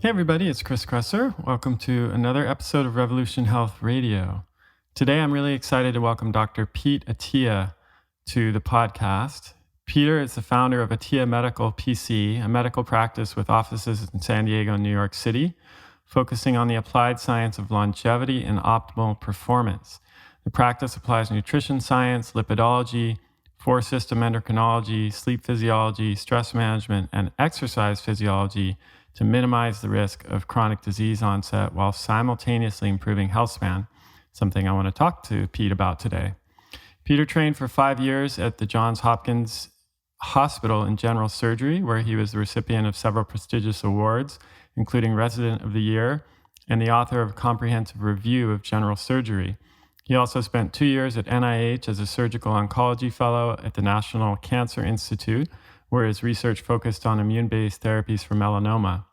Hey everybody, it's Chris Kresser. Welcome to another episode of Revolution Health Radio. Today I'm really excited to welcome Dr. Pete Attia to the podcast. Peter is the founder of Attia Medical PC, a medical practice with offices in San Diego and New York City, focusing on the applied science of longevity and optimal performance. The practice applies nutrition science, lipidology, four-system endocrinology, sleep physiology, stress management, and exercise physiology to minimize the risk of chronic disease onset while simultaneously improving health span, something I want to talk to Pete about today. Peter trained for 5 years at the Johns Hopkins Hospital in general surgery, where he was the recipient of several prestigious awards, including Resident of the Year and the author of a comprehensive review of general surgery. He also spent 2 years at NIH as a surgical oncology fellow at the National Cancer Institute, where his research focused on immune-based therapies for melanoma.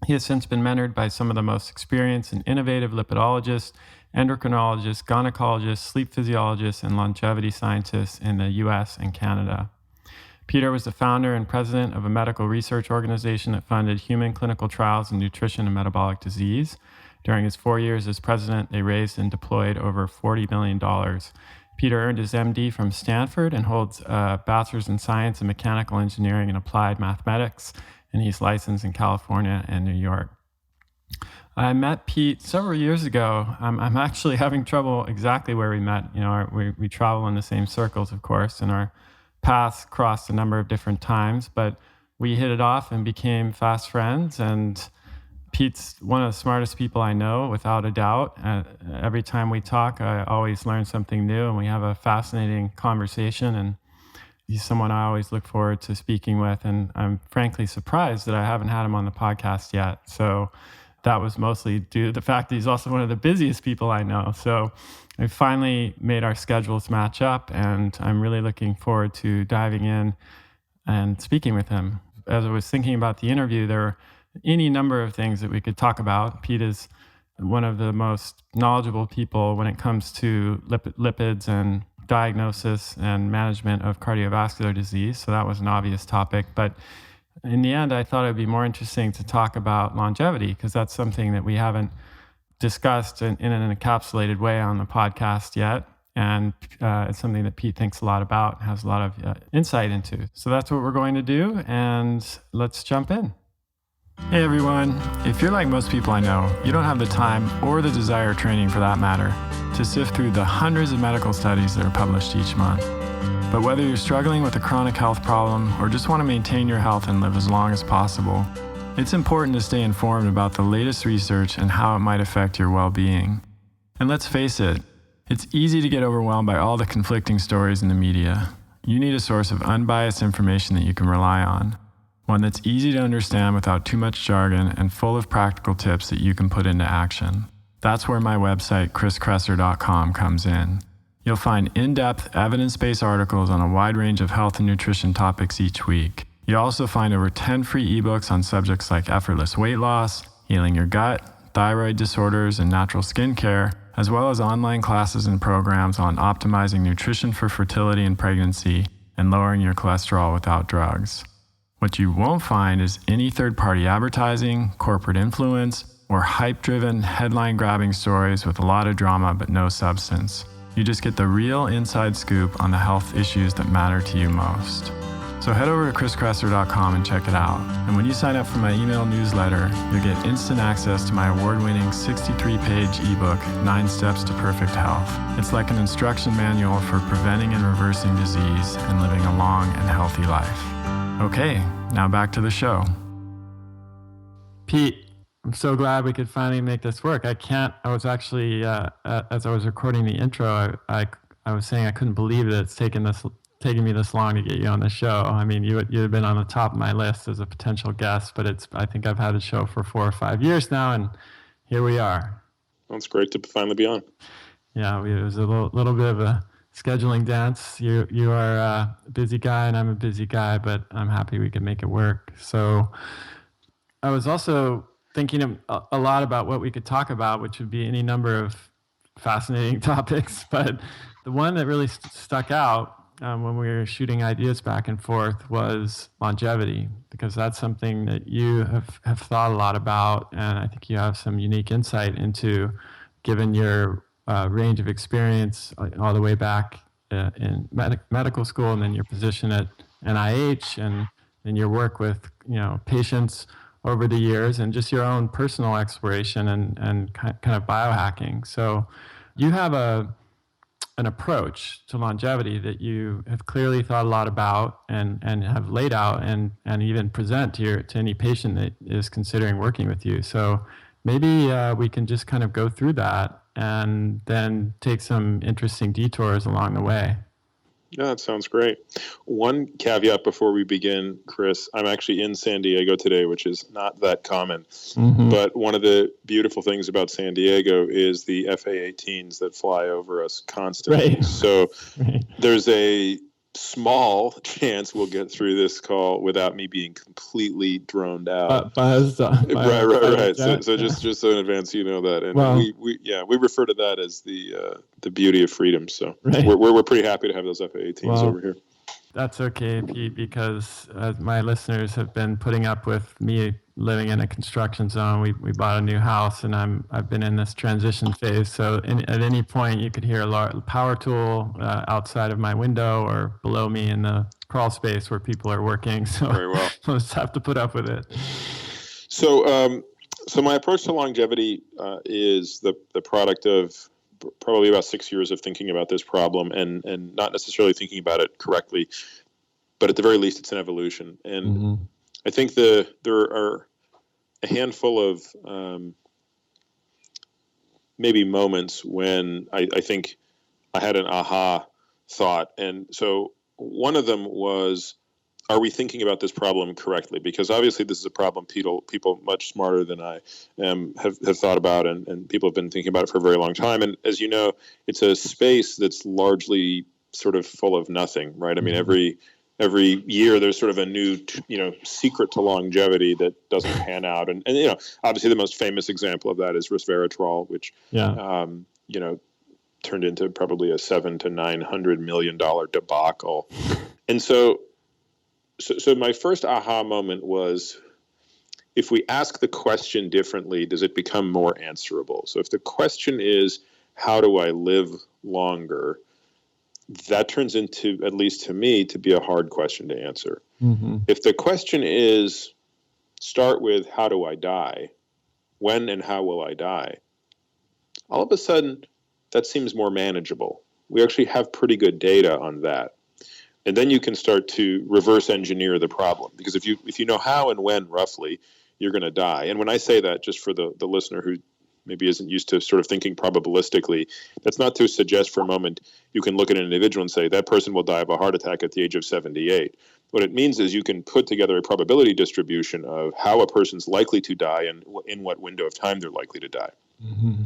He has since been mentored by some of the most experienced and innovative lipidologists, endocrinologists, gynecologists, sleep physiologists, and longevity scientists in the US and Canada. Peter was the founder and president of a medical research organization that funded human clinical trials in nutrition and metabolic disease. During his 4 years as president, they raised and deployed over $40 million. Peter earned his MD from Stanford and holds a bachelor's in science and mechanical engineering and applied mathematics, and he's licensed in California and New York. I met Pete several years ago. I'm actually having trouble exactly where we met. We travel in the same circles, of course, and our paths crossed a number of different times, but we hit it off and became fast friends, and Pete's one of the smartest people I know, without a doubt. Every time we talk, I always learn something new, and we have a fascinating conversation, and he's someone I always look forward to speaking with, and I'm frankly surprised that I haven't had him on the podcast yet. So that was mostly due to the fact that he's also one of the busiest people I know. So we finally made our schedules match up, and I'm really looking forward to diving in and speaking with him. As I was thinking about the interview, there were any number of things that we could talk about. Pete is one of the most knowledgeable people when it comes to lipids and diagnosis and management of cardiovascular disease. So that was an obvious topic. But in the end, I thought it would be more interesting to talk about longevity, because that's something that we haven't discussed in an encapsulated way on the podcast yet. And it's something that Pete thinks a lot about, has a lot of insight into. So that's what we're going to do. And let's jump in. Hey everyone, if you're like most people I know, you don't have the time or the desire, training for that matter, to sift through the hundreds of medical studies that are published each month. But whether you're struggling with a chronic health problem or just want to maintain your health and live as long as possible, it's important to stay informed about the latest research and how it might affect your well-being. And let's face it, it's easy to get overwhelmed by all the conflicting stories in the media. You need a source of unbiased information that you can rely on. One that's easy to understand without too much jargon and full of practical tips that you can put into action. That's where my website, chriskresser.com, comes in. You'll find in-depth, evidence-based articles on a wide range of health and nutrition topics each week. You'll also find over 10 free ebooks on subjects like effortless weight loss, healing your gut, thyroid disorders, and natural skincare, as well as online classes and programs on optimizing nutrition for fertility and pregnancy and lowering your cholesterol without drugs. What you won't find is any third-party advertising, corporate influence, or hype-driven, headline-grabbing stories with a lot of drama but no substance. You just get the real inside scoop on the health issues that matter to you most. So head over to chriskresser.com and check it out. And when you sign up for my email newsletter, you'll get instant access to my award-winning 63-page ebook, 9 Steps to Perfect Health. It's like an instruction manual for preventing and reversing disease and living a long and healthy life. Okay, now back to the show. Pete, I'm so glad we could finally make this work. I was actually, as I was recording the intro, I was saying I couldn't believe that it's taken me this long to get you on the show. I mean, you had been on the top of my list as a potential guest, but I think I've had the show for 4 or 5 years now, and here we are. Well, it's great to finally be on. Yeah, it was a little bit of a scheduling dance. You are a busy guy and I'm a busy guy, but I'm happy we can make it work. So I was also thinking a lot about what we could talk about, which would be any number of fascinating topics. But the one that really stuck out when we were shooting ideas back and forth was longevity, because that's something that you have thought a lot about, and I think you have some unique insight into, given your range of experience all the way back in medical school, and then your position at NIH, and your work with patients over the years, and just your own personal exploration and kind of biohacking. So you have an approach to longevity that you have clearly thought a lot about and have laid out and even present to any patient that is considering working with you. So maybe we can just kind of go through that and then take some interesting detours along the way. Yeah, that sounds great. One caveat before we begin, Chris, I'm actually in San Diego today, which is not that common. Mm-hmm. But one of the beautiful things about San Diego is the FA-18s that fly over us constantly. Right. So there's a small chance we'll get through this call without me being completely droned out. Right. So just so in advance, you know that, and we refer to that as the beauty of freedom. So we're pretty happy to have those FA-18s over here. That's okay, Pete, because my listeners have been putting up with me living in a construction zone. We bought a new house, and I've been in this transition phase. So at any point, you could hear a power tool outside of my window or below me in the crawl space where people are working. So very well. I'll just have to put up with it. So my approach to longevity is the product of probably about 6 years of thinking about this problem and not necessarily thinking about it correctly, but at the very least, it's an evolution. And I think there are a handful of maybe moments when I think I had an aha thought. And so one of them was, are we thinking about this problem correctly? Because obviously this is a problem people much smarter than I have thought about, and people have been thinking about it for a very long time. And as you know, it's a space that's largely sort of full of nothing, right? I mean, every year there's sort of a new, secret to longevity that doesn't pan out. And obviously the most famous example of that is resveratrol, which, turned into probably a $700 to $900 million debacle. And so my first aha moment was, if we ask the question differently, does it become more answerable? So if the question is, how do I live longer? That turns into, at least to me, to be a hard question to answer. Mm-hmm. If the question is, start with, how do I die? When and how will I die? All of a sudden, that seems more manageable. We actually have pretty good data on that. And then you can start to reverse engineer the problem. Because if you know how and when roughly you're going to die, and when I say that, just for the listener who maybe isn't used to sort of thinking probabilistically, that's not to suggest for a moment you can look at an individual and say that person will die of a heart attack at the age of 78. What it means is you can put together a probability distribution of how a person's likely to die and in what window of time they're likely to die. Mm-hmm.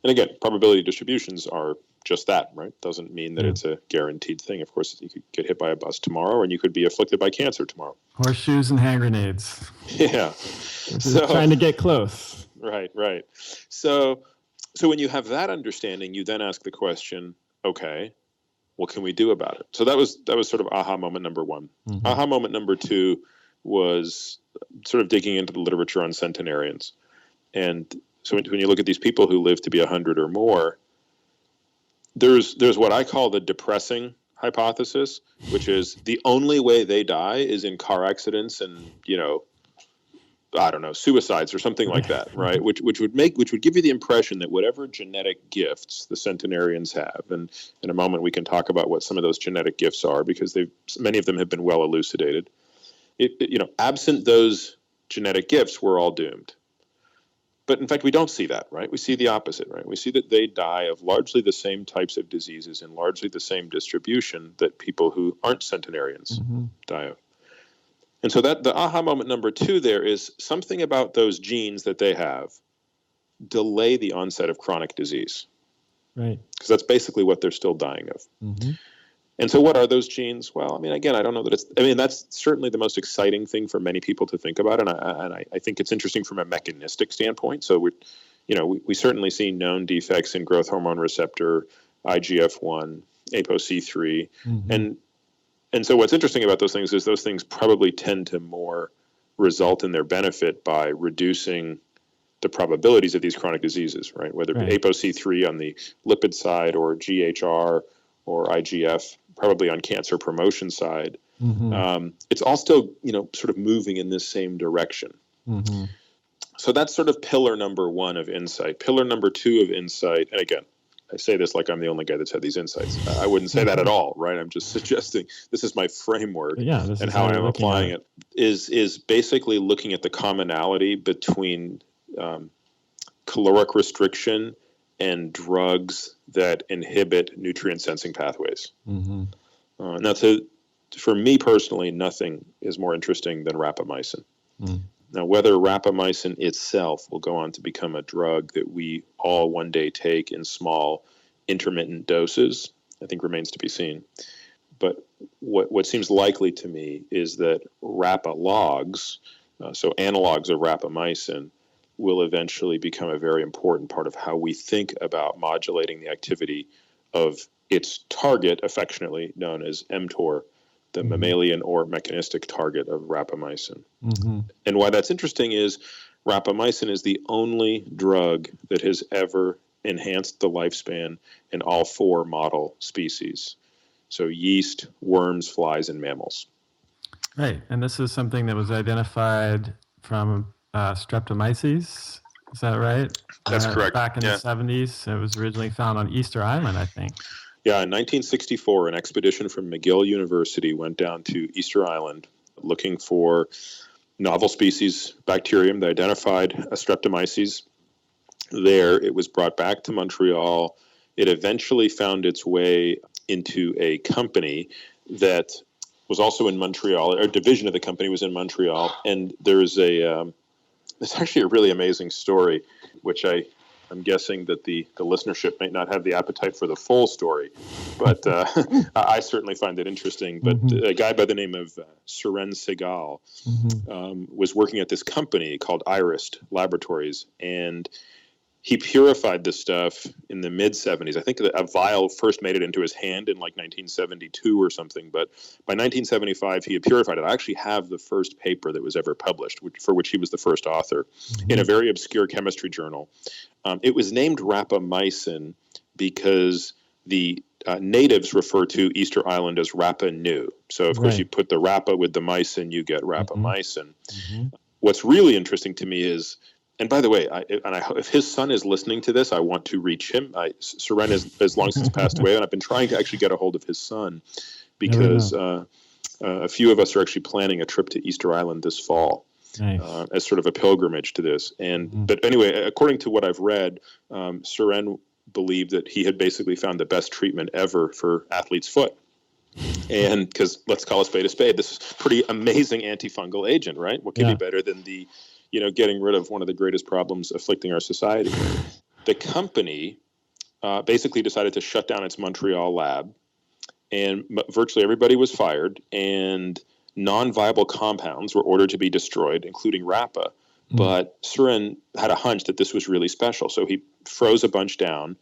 And again, probability distributions are just that, right? Doesn't mean that it's a guaranteed thing. Of course, you could get hit by a bus tomorrow, and you could be afflicted by cancer tomorrow. Horseshoes and hand grenades. Yeah. So trying to get close. Right. So when you have that understanding, you then ask the question, okay, what can we do about it? So that was sort of aha moment number one. Mm-hmm. Aha moment number two was sort of digging into the literature on centenarians. And so when you look at these people who live to be 100 or more, there's what I call the depressing hypothesis, which is the only way they die is in car accidents and, suicides or something like that, right? Which would give you the impression that whatever genetic gifts the centenarians have, and in a moment we can talk about what some of those genetic gifts are, because many of them have been well elucidated. Absent those genetic gifts, we're all doomed. But in fact, we don't see that, right? We see the opposite, right? We see that they die of largely the same types of diseases and largely the same distribution that people who aren't centenarians die of. And so that the aha moment number two there is something about those genes that they have delay the onset of chronic disease. Right. Because that's basically what they're still dying of. Mm-hmm. And so what are those genes? Well, I mean, again, I don't know that that's certainly the most exciting thing for many people to think about. And I think it's interesting from a mechanistic standpoint. So we certainly see known defects in growth hormone receptor, IGF-1, ApoC3. Mm-hmm. And so what's interesting about those things is those things probably tend to more result in their benefit by reducing the probabilities of these chronic diseases, right? Whether it be ApoC3 on the lipid side or GHR or IGF, probably on cancer promotion side. It's all still, sort of moving in this same direction. So that's sort of pillar number one of insight. Pillar number two of insight, and again, I say this like I'm the only guy that's had these insights. I wouldn't say that at all, right? I'm just suggesting this is my framework, and how I'm applying it is basically looking at the commonality between caloric restriction and drugs that inhibit nutrient sensing pathways. Now, for me personally, nothing is more interesting than rapamycin. Now, whether rapamycin itself will go on to become a drug that we all one day take in small, intermittent doses, I think remains to be seen. But what seems likely to me is that rapalogs, so analogs of rapamycin, will eventually become a very important part of how we think about modulating the activity of its target, affectionately known as mTOR, the mammalian or mechanistic target of rapamycin. And why that's interesting is rapamycin is the only drug that has ever enhanced the lifespan in all four model species. So yeast, worms, flies, and mammals. Right. And this is something that was identified from Streptomyces. Is that right? That's correct. Back in the 70s. It was originally found on Easter Island, I think. Yeah, in 1964, an expedition from McGill University went down to Easter Island looking for novel species bacterium. They identified a Streptomyces there. It was brought back to Montreal. It eventually found its way into a company that was also in Montreal. A division of the company was in Montreal. And there's actually a really amazing story, which I'm guessing that the listenership may not have the appetite for the full story, but I certainly find it interesting. But a guy by the name of Suren Segal was working at this company called Irist Laboratories, and he purified this stuff in the mid-'70s. I think a vial first made it into his hand in like 1972 or something, but by 1975 he had purified it. I actually have the first paper that was ever published, for which he was the first author, in a very obscure chemistry journal. It was named rapamycin because the natives refer to Easter Island as Rapa Nu. So, of course, you put the rapa with the mycin, you get rapamycin. What's really interesting to me is, and by the way, if his son is listening to this, I want to reach him. Suren has long since passed away, and I've been trying to actually get a hold of his son because a few of us are actually planning a trip to Easter Island this fall. Nice. As sort of a pilgrimage to this. But anyway, according to what I've read, Suren believed that he had basically found the best treatment ever for athlete's foot. And because let's call a spade, this is pretty amazing antifungal agent, right? What could be better than the, getting rid of one of the greatest problems afflicting our society? The company basically decided to shut down its Montreal lab, and virtually everybody was fired, and non-viable compounds were ordered to be destroyed, including rapa. But Suren had a hunch that this was really special, so he froze a bunch down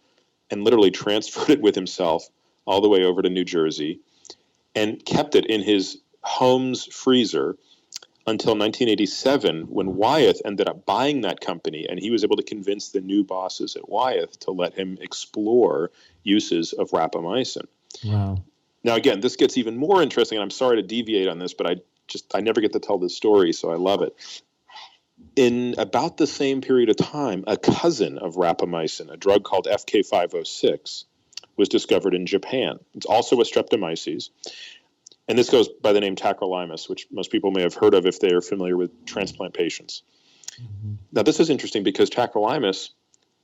and literally transferred it with himself all the way over to New Jersey and kept it in his home's freezer until 1987, when Wyeth ended up buying that company, and he was able to convince the new bosses at Wyeth to let him explore uses of rapamycin. Wow. Now, again, this gets even more interesting, and I'm sorry to deviate on this, but I never get to tell this story, so I love it. In about the same period of time, a cousin of rapamycin, a drug called FK506, was discovered in Japan. It's also a Streptomyces, and this goes by the name tacrolimus, which most people may have heard of if they are familiar with transplant patients. Now, this is interesting because tacrolimus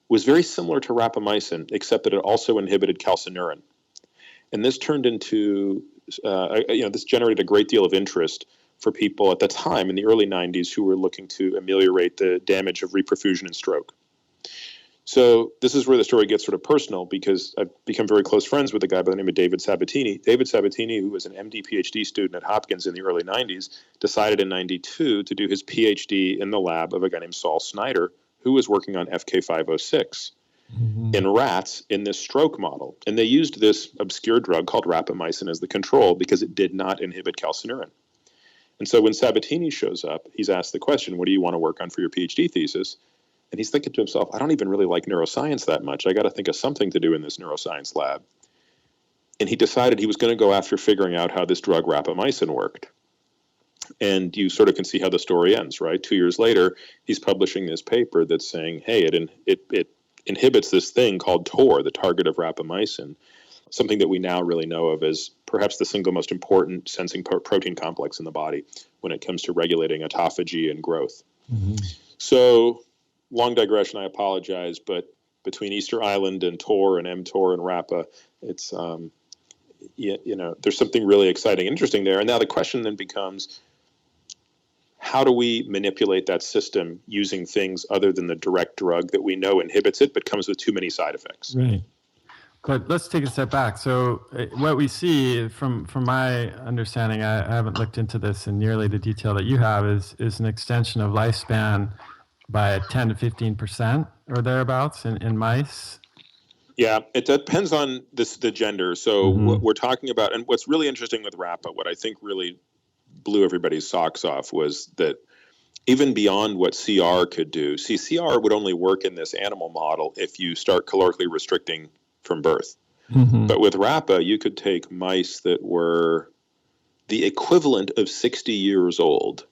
was very similar to rapamycin, except that it also inhibited calcineurin. And this turned into, this generated a great deal of interest for people at the time in the early 90s who were looking to ameliorate the damage of reperfusion and stroke. So this is where the story gets sort of personal, because I've become very close friends with a guy by the name of David Sabatini. David Sabatini, who was an MD PhD student at Hopkins in the early 90s, decided in 92 to do his PhD in the lab of a guy named Saul Snyder, who was working on FK506. in rats in this stroke model. And they used this obscure drug called rapamycin as the control because it did not inhibit calcineurin. And so when Sabatini shows up, he's asked the question, what do you want to work on for your PhD thesis? And he's thinking to himself, I don't even really like neuroscience that much. I got to think of something to do in this neuroscience lab. And he decided he was going to go after figuring out how this drug rapamycin worked. And you sort of can see how the story ends, right? 2 years later, he's publishing this paper that's saying, hey, it inhibits this thing called TOR, the target of rapamycin, something that we now really know of as perhaps the single most important sensing protein complex in the body when it comes to regulating autophagy and growth. So, long digression, I apologize, but between Easter Island and TOR and mTOR and RAPA, it's, there's something really exciting and interesting there. And now the question then becomes, how do we manipulate that system using things other than the direct drug that we know inhibits it but comes with too many side effects? Right. But let's take a step back. So what we see from my understanding, I haven't looked into this in nearly the detail that you have, is an extension of lifespan by 10 to 15% or thereabouts in mice. Yeah, it depends on the gender. So what we're talking about, and what's really interesting with RAPA, what I think really blew everybody's socks off was that even beyond what CR could do, CR would only work in this animal model if you start calorically restricting from birth. But with RAPA, you could take mice that were the equivalent of 60 years old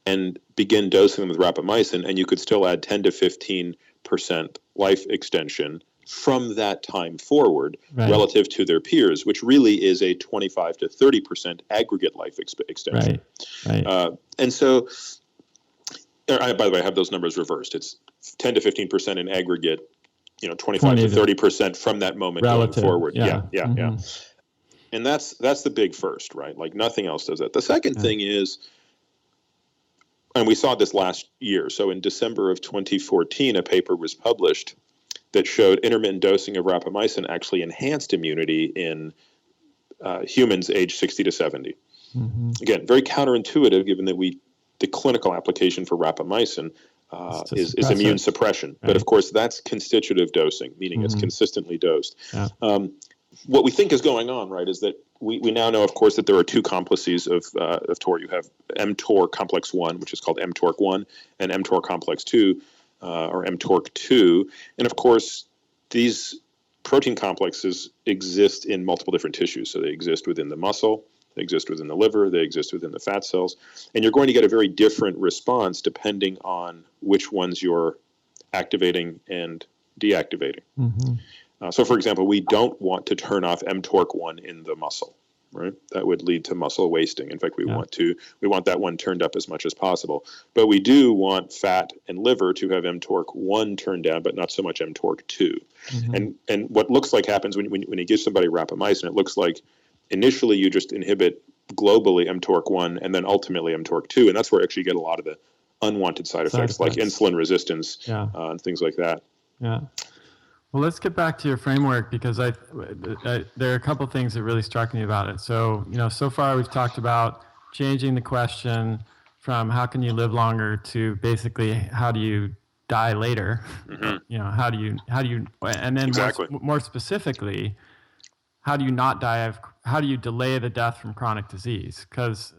and begin dosing them with rapamycin, and you could still add 10 to 15% life extension from that time forward relative to their peers, which really is a 25 to 30% aggregate life extension. And so, by the way, I have those numbers reversed. It's 10 to 15% in aggregate, 25 to 30% from that moment relative, going forward. Yeah. And that's the big first, right? Like nothing else does that. The second thing is, and we saw this last year. So in December of 2014, a paper was published that showed intermittent dosing of rapamycin actually enhanced immunity in humans aged 60 to 70. Again, very counterintuitive, given that the clinical application for rapamycin is immune suppression. But of course, that's constitutive dosing, meaning it's consistently dosed. What we think is going on, right, is that we now know, of course, that there are two complexes of TOR. You have mTOR complex 1, which is called mTORC1, and mTOR complex 2, or mTORC2. And of course, these protein complexes exist in multiple different tissues. So they exist within the muscle, they exist within the liver, they exist within the fat cells. And you're going to get a very different response depending on which ones you're activating and deactivating. So, for example, we don't want to turn off mTORC1 in the muscle, right? That would lead to muscle wasting. In fact, we want that one turned up as much as possible. But we do want fat and liver to have mTORC1 turned down, but not so much mTORC2. And what looks like happens when you give somebody rapamycin, it looks like initially you just inhibit globally mTORC1 and then ultimately mTORC2, and that's where actually you get a lot of the unwanted side effects like insulin resistance and things like that. Well, let's get back to your framework, because there are a couple things that really struck me about it. So, so far we've talked about changing the question from how can you live longer to basically how do you die later? How do you, and then more specifically, how do you not die how do you delay the death from chronic disease? Because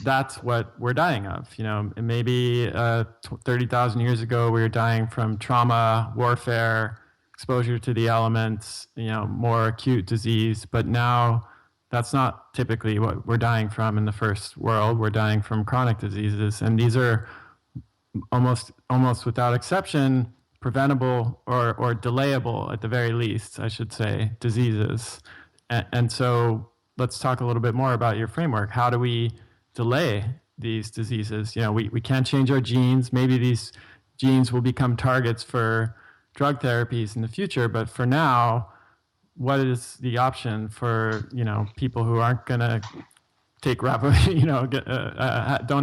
that's what we're dying of. Maybe 30,000 years ago we were dying from trauma, warfare, exposure to the elements, more acute disease. But now that's not typically what we're dying from in the first world. We're dying from chronic diseases. And these are almost without exception, preventable or delayable, at the very least, I should say, diseases. And so let's talk a little bit more about your framework. How do we delay these diseases? We can't change our genes. Maybe these genes will become targets for drug therapies in the future, but for now, what is the option for people who aren't going to take don't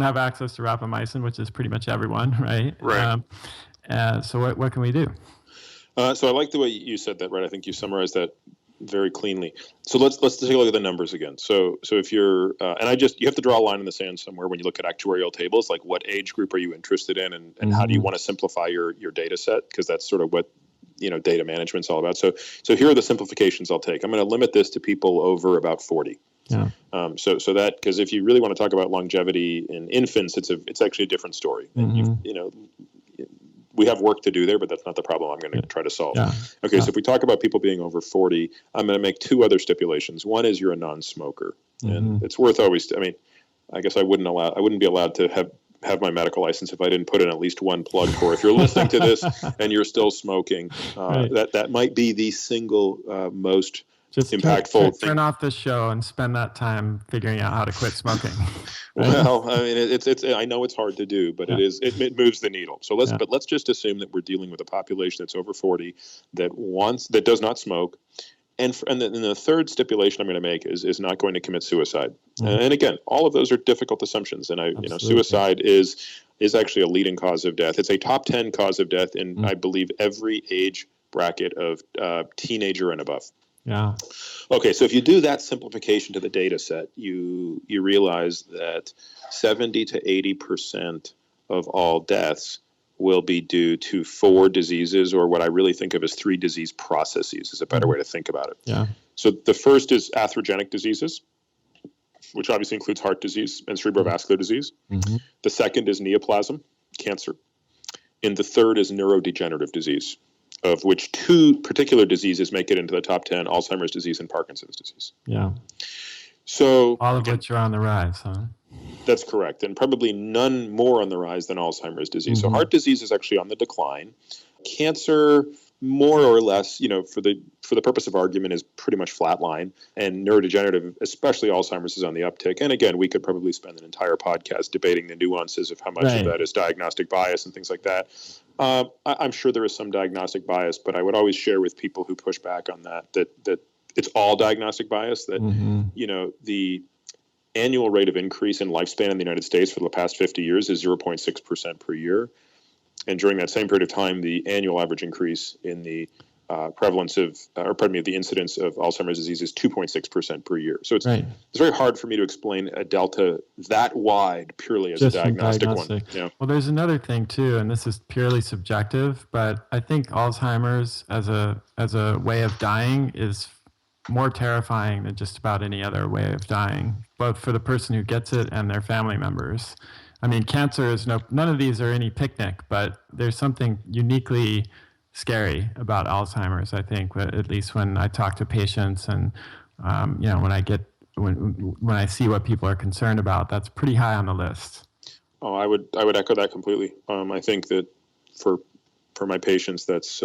have access to rapamycin, which is pretty much everyone, right? So what can we do? So I like the way you said that, right? I think you summarized that very cleanly. So let's take a look at the numbers again. So if you're and you have to draw a line in the sand somewhere when you look at actuarial tables, like what age group are you interested in, and how do you want to simplify your data set, because that's sort of what data management's all about. So here are the simplifications I'll take. I'm going to limit this to people over about 40. Yeah. So that, because if you really want to talk about longevity in infants, it's actually a different story. And we have work to do there, but that's not the problem I'm going to try to solve. Yeah. Okay, so if we talk about people being over 40, I'm going to make two other stipulations. One is you're a non-smoker, and it's worth always. I guess I wouldn't be allowed to have my medical license if I didn't put in at least one plug for. If you're listening to this and you're still smoking, right. that might be the single most just impactful thing. Turn off this show and spend that time figuring out how to quit smoking. Right? Well, I mean, it's I know it's hard to do, but it moves the needle. So let's just assume that we're dealing with a population that's over 40 that does not smoke. And then the third stipulation I'm going to make is not going to commit suicide. And again, all of those are difficult assumptions. And suicide is actually a leading cause of death. It's a top 10 cause of death in I believe every age bracket of teenager and above. Yeah. Okay, so if you do that simplification to the data set, you realize that 70 to 80% of all deaths will be due to 4 diseases, or what I really think of as 3 disease processes is a better way to think about it. Yeah. So the first is atherogenic diseases, which obviously includes heart disease and cerebrovascular disease. Mm-hmm. The second is neoplasm, cancer. And the third is neurodegenerative disease, of which 2 particular diseases make it into the top 10, Alzheimer's disease and Parkinson's disease. Yeah. So all of which are on the rise, huh? That's correct. And probably none more on the rise than Alzheimer's disease. Mm-hmm. So heart disease is actually on the decline. Cancer, more or less, for the purpose of argument, is pretty much flatline. And neurodegenerative, especially Alzheimer's, is on the uptick. And again, we could probably spend an entire podcast debating the nuances of how much of that is diagnostic bias and things like that. I'm sure there is some diagnostic bias, but I would always share with people who push back on that it's all diagnostic bias, that, the annual rate of increase in lifespan in the United States for the past 50 years is 0.6% per year. And during that same period of time, the annual average increase in the the incidence of Alzheimer's disease is 2.6% per year. So it's very hard for me to explain a delta that wide purely as just a diagnostic one. Yeah. Well, there's another thing too, and this is purely subjective, but I think Alzheimer's as a way of dying is more terrifying than just about any other way of dying, both for the person who gets it and their family members. I mean, cancer is none of these are any picnic, but there's something uniquely scary about Alzheimer's, I think, at least when I talk to patients and, when I see what people are concerned about, that's pretty high on the list. Oh, I would echo that completely. I think that for my patients, that's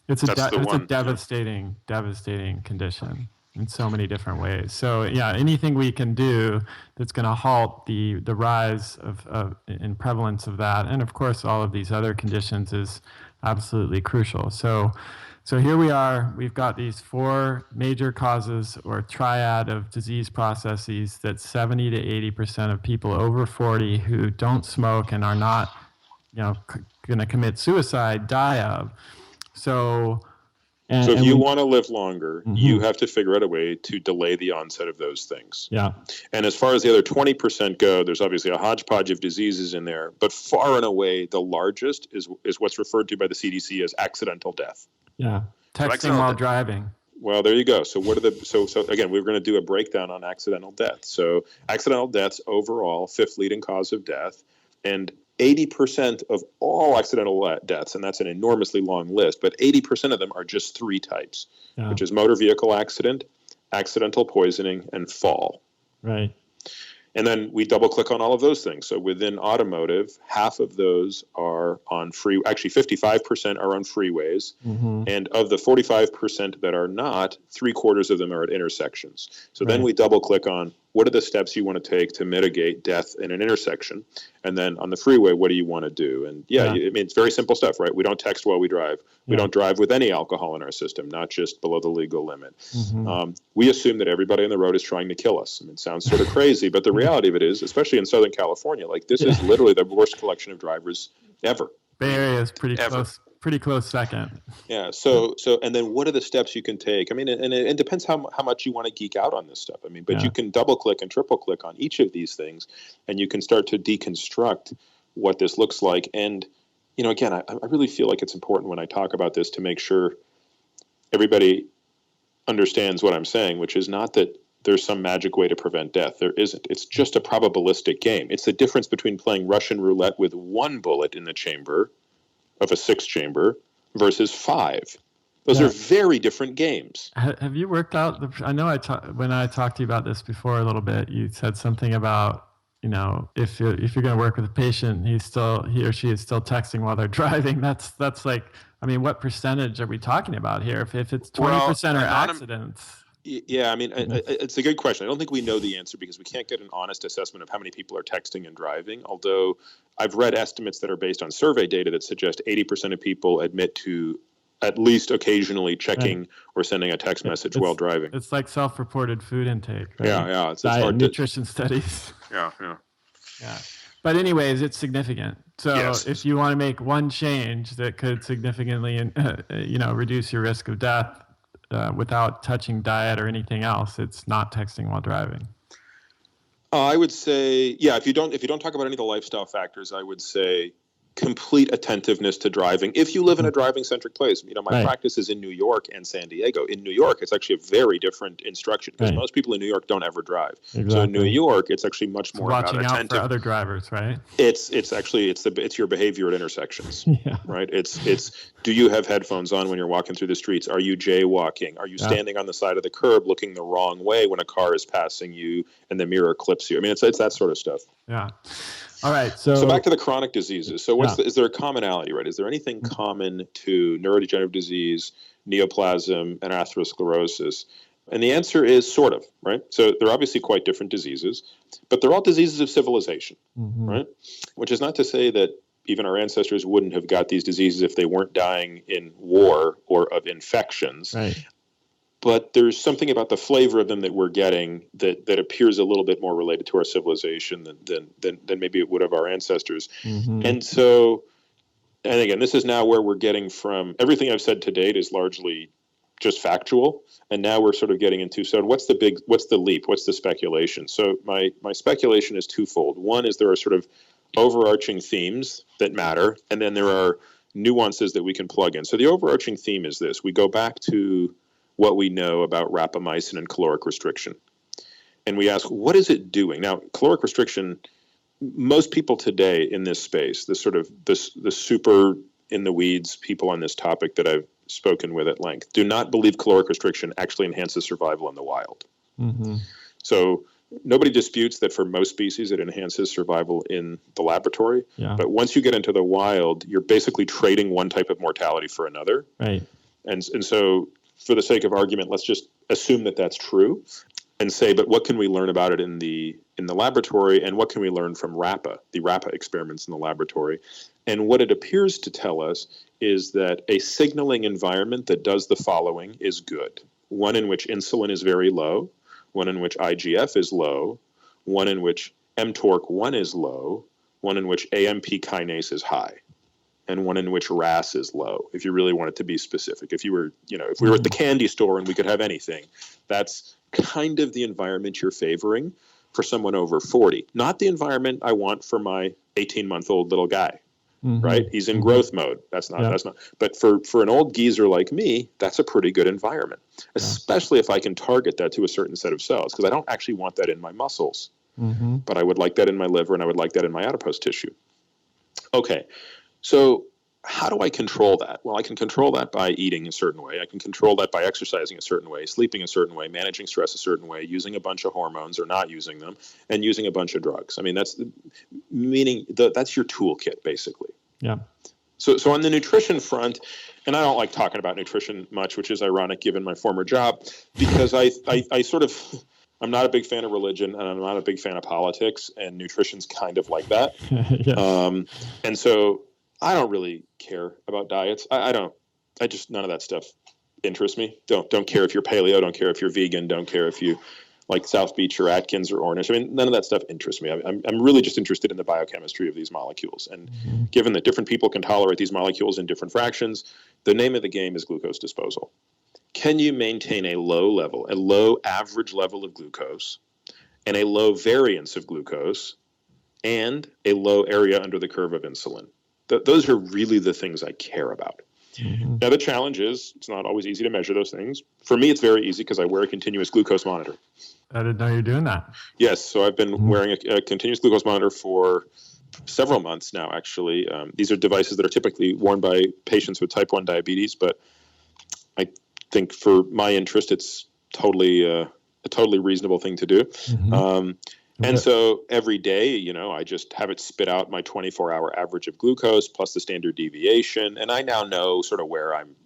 it's a devastating condition in so many different ways. So anything we can do that's going to halt the rise of in prevalence of that, and of course all of these other conditions, is absolutely crucial. So here we are. We've got these 4 major causes, or triad of disease processes, that 70 to 80% of people over 40 who don't smoke and are not, going to commit suicide die of. So if you want to live longer, you have to figure out a way to delay the onset of those things. Yeah. And as far as the other 20% go, there's obviously a hodgepodge of diseases in there, but far and away the largest is what's referred to by the CDC as accidental death. Yeah. Texting while driving. Well, there you go. So so again, we're going to do a breakdown on accidental death. So accidental deaths overall, 5th leading cause of death, and 80% of all accidental deaths, and that's an enormously long list, but 80% of them are just 3 types, which is motor vehicle accident, accidental poisoning, and fall. Right. And then we double click on all of those things. So within automotive, half of those are on actually 55% are on freeways. Mm-hmm. And of the 45% that are not, 3/4 of them are at intersections. So then we double click on what are the steps you want to take to mitigate death in an intersection. And then on the freeway, what do you want to do? And it's very simple stuff, right? We don't text while we drive. We don't drive with any alcohol in our system, not just below the legal limit. Mm-hmm. We assume that everybody on the road is trying to kill us. I mean, it sounds sort of crazy, but the reality of it is, especially in Southern California, this is literally the worst collection of drivers ever. Bay Area is pretty close second. Yeah. So, and then what are the steps you can take? I mean, and it depends how much you want to geek out on this stuff. I mean, but you can double click and triple click on each of these things, and you can start to deconstruct what this looks like. And again, I really feel like it's important when I talk about this to make sure everybody understands what I'm saying, which is not that there's some magic way to prevent death. There isn't. It's just a probabilistic game. It's the difference between playing Russian roulette with one bullet in the chamber of a 6-chamber versus 5. Those are very different games. Have you worked out I know when I talked to you about this before a little bit, you said something about, if you're going to work with a patient, he or she is still texting while they're driving. That's like, what percentage are we talking about here? If it's 20% or accidents. Yeah, it's a good question. I don't think we know the answer because we can't get an honest assessment of how many people are texting and driving, although I've read estimates that are based on survey data that suggest 80% of people admit to at least occasionally checking or sending a text message while driving. It's like self-reported food intake, right? Yeah. It's diet and nutrition studies. Yeah. But anyways, it's significant. So if you want to make one change that could significantly, reduce your risk of death without touching diet or anything else, it's not texting while driving. I would say, if you don't talk about any of the lifestyle factors, I would say complete attentiveness to driving. If you live in a driving-centric place, my practice is in New York and San Diego. In New York, it's actually a very different instruction because most people in New York don't ever drive. Exactly. So in New York, it's actually much more about watching out for other drivers, right? It's your behavior at intersections, right? It's do you have headphones on when you're walking through the streets? Are you jaywalking? Are you standing on the side of the curb looking the wrong way when a car is passing you and the mirror clips you? It's that sort of stuff. Yeah. All right. So back to the chronic diseases. So is there a commonality, right? Is there anything common to neurodegenerative disease, neoplasm, and atherosclerosis? And the answer is sort of, right? So they're obviously quite different diseases, but they're all diseases of civilization, right? Which is not to say that even our ancestors wouldn't have got these diseases if they weren't dying in war or of infections. Right. But there's something about the flavor of them that we're getting that appears a little bit more related to our civilization than maybe it would have our ancestors. And so, and again, this is now where we're getting from. Everything I've said to date is largely just factual, and now we're sort of getting into, so what's the leap? What's the speculation? So my speculation is twofold. One is there are sort of overarching themes that matter, and then there are nuances that we can plug in. So the overarching theme is this. We go back to what we know about rapamycin and caloric restriction. And we ask, what is it doing? Now, caloric restriction, most people today in this space, the super in the weeds people on this topic that I've spoken with at length, do not believe caloric restriction actually enhances survival in the wild. So nobody disputes that for most species it enhances survival in the laboratory. But once you get into the wild, you're basically trading one type of mortality for another. Right. And so for the sake of argument, let's just assume that that's true and say, but what can we learn about it in the laboratory, and what can we learn from the RAPA experiments in the laboratory? And what it appears to tell us is that a signaling environment that does the following is good. One in which insulin is very low, one in which IGF is low, one in which mTORC1 is low, one in which AMP kinase is high, and one in which RAS is low, if you really want it to be specific. If we were at the candy store and we could have anything, that's kind of the environment you're favoring for someone over 40. Not the environment I want for my 18-month-old little guy, right? He's in growth mode. That's not. But for an old geezer like me, that's a pretty good environment, especially if I can target that to a certain set of cells, because I don't actually want that in my muscles, but I would like that in my liver, and I would like that in my adipose tissue. Okay. So how do I control that? Well, I can control that by eating a certain way. I can control that by exercising a certain way, sleeping a certain way, managing stress a certain way, using a bunch of hormones or not using them, and using a bunch of drugs. That's your toolkit, basically. Yeah. So on the nutrition front, and I don't like talking about nutrition much, which is ironic given my former job, because I'm not a big fan of religion, and I'm not a big fan of politics, and nutrition's kind of like that. And so I don't really care about diets. I don't. None of that stuff interests me. Don't care if you're paleo. Don't care if you're vegan. Don't care if you like South Beach or Atkins or Ornish. None of that stuff interests me. I'm really just interested in the biochemistry of these molecules. And given that different people can tolerate these molecules in different fractions, the name of the game is glucose disposal. Can you maintain a low average level of glucose, and a low variance of glucose, and a low area under the curve of insulin? Those are really the things I care about. Mm-hmm. Now, the challenge is it's not always easy to measure those things. For me, it's very easy because I wear a continuous glucose monitor. I didn't know you're doing that. Yes, so I've been wearing a continuous glucose monitor for several months now, actually. These are devices that are typically worn by patients with type 1 diabetes, but I think for my interest, it's a totally reasonable thing to do. Mm-hmm. And so every day, I just have it spit out my 24-hour average of glucose plus the standard deviation. And I now know sort of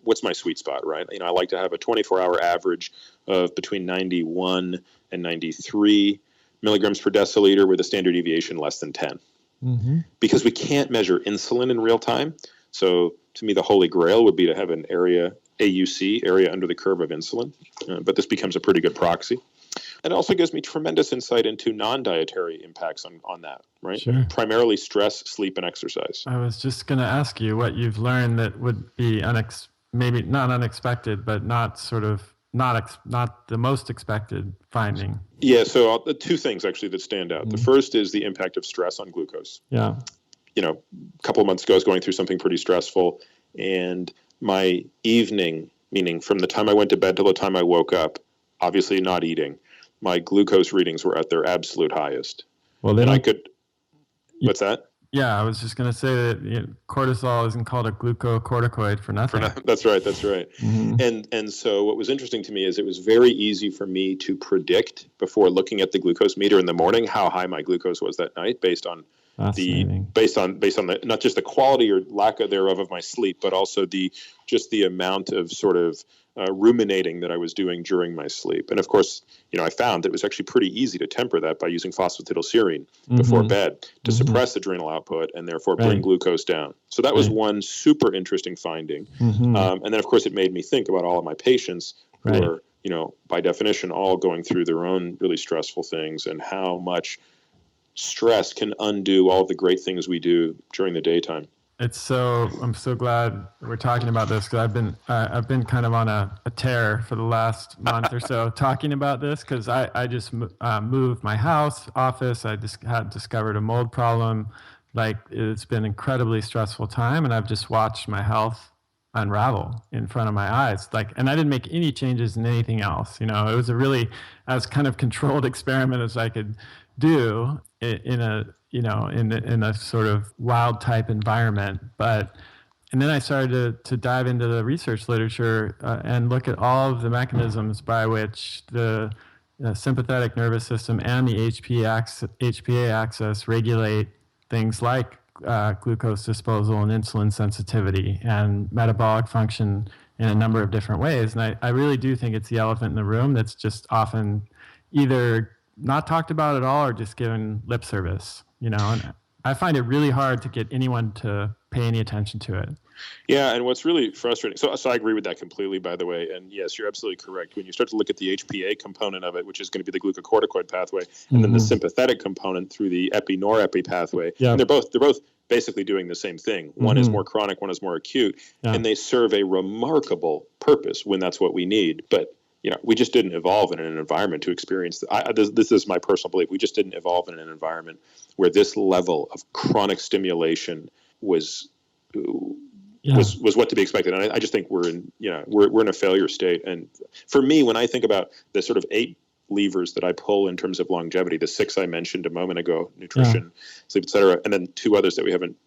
what's my sweet spot, right? I like to have a 24-hour average of between 91 and 93 milligrams per deciliter with a standard deviation less than 10. Mm-hmm. Because we can't measure insulin in real time. So to me, the holy grail would be to have an AUC, area under the curve of insulin. But this becomes a pretty good proxy. And it also gives me tremendous insight into non-dietary impacts on that, right? Sure. Primarily stress, sleep, and exercise. I was just going to ask you what you've learned that would be maybe not unexpected, but not the most expected finding. Yeah, so two things actually that stand out. Mm-hmm. The first is the impact of stress on glucose. Yeah. A couple of months ago, I was going through something pretty stressful, and my evening, meaning from the time I went to bed till the time I woke up, obviously not eating, my glucose readings were at their absolute highest. Well, what's that? Yeah, I was just going to say that cortisol isn't called a glucocorticoid for nothing. That's right. Mm-hmm. And so what was interesting to me is it was very easy for me to predict before looking at the glucose meter in the morning how high my glucose was that night based on the not just the quality or lack thereof of my sleep, but also the amount of sort of ruminating that I was doing during my sleep. And of course, I found that it was actually pretty easy to temper that by using phosphatidylserine before bed to suppress adrenal output and therefore bring glucose down. So that was one super interesting finding. And then of course it made me think about all of my patients who are, by definition, all going through their own really stressful things and how much stress can undo all of the great things we do during the daytime. I'm so glad we're talking about this because I've been kind of on a tear for the last month or so talking about this because I just moved my office. I just had discovered a mold problem. Like it's been an incredibly stressful time, and I've just watched my health unravel in front of my eyes. And I didn't make any changes in anything else. It was a really as kind of controlled experiment as I could do in a sort of wild type environment. And then I started to dive into the research literature and look at all of the mechanisms by which the sympathetic nervous system and the HPA axis regulate things like glucose disposal and insulin sensitivity and metabolic function in a number of different ways. And I really do think it's the elephant in the room that's just often either not talked about at all or just given lip service, and I find it really hard to get anyone to pay any attention to it. Yeah, and what's really frustrating, so I agree with that completely, by the way, and yes, you're absolutely correct. When you start to look at the HPA component of it, which is going to be the glucocorticoid pathway, and then the sympathetic component through the epi-norepi pathway, and they're both basically doing the same thing. One is more chronic, one is more acute, and they serve a remarkable purpose when that's what we need. But we just didn't evolve in an environment to experience this is my personal belief. We just didn't evolve in an environment where this level of chronic stimulation was what to be expected. And I just think we're in a failure state. And for me, when I think about the sort of 8 levers that I pull in terms of longevity, the 6 I mentioned a moment ago, nutrition, sleep, et cetera, and then 2 others that we haven't,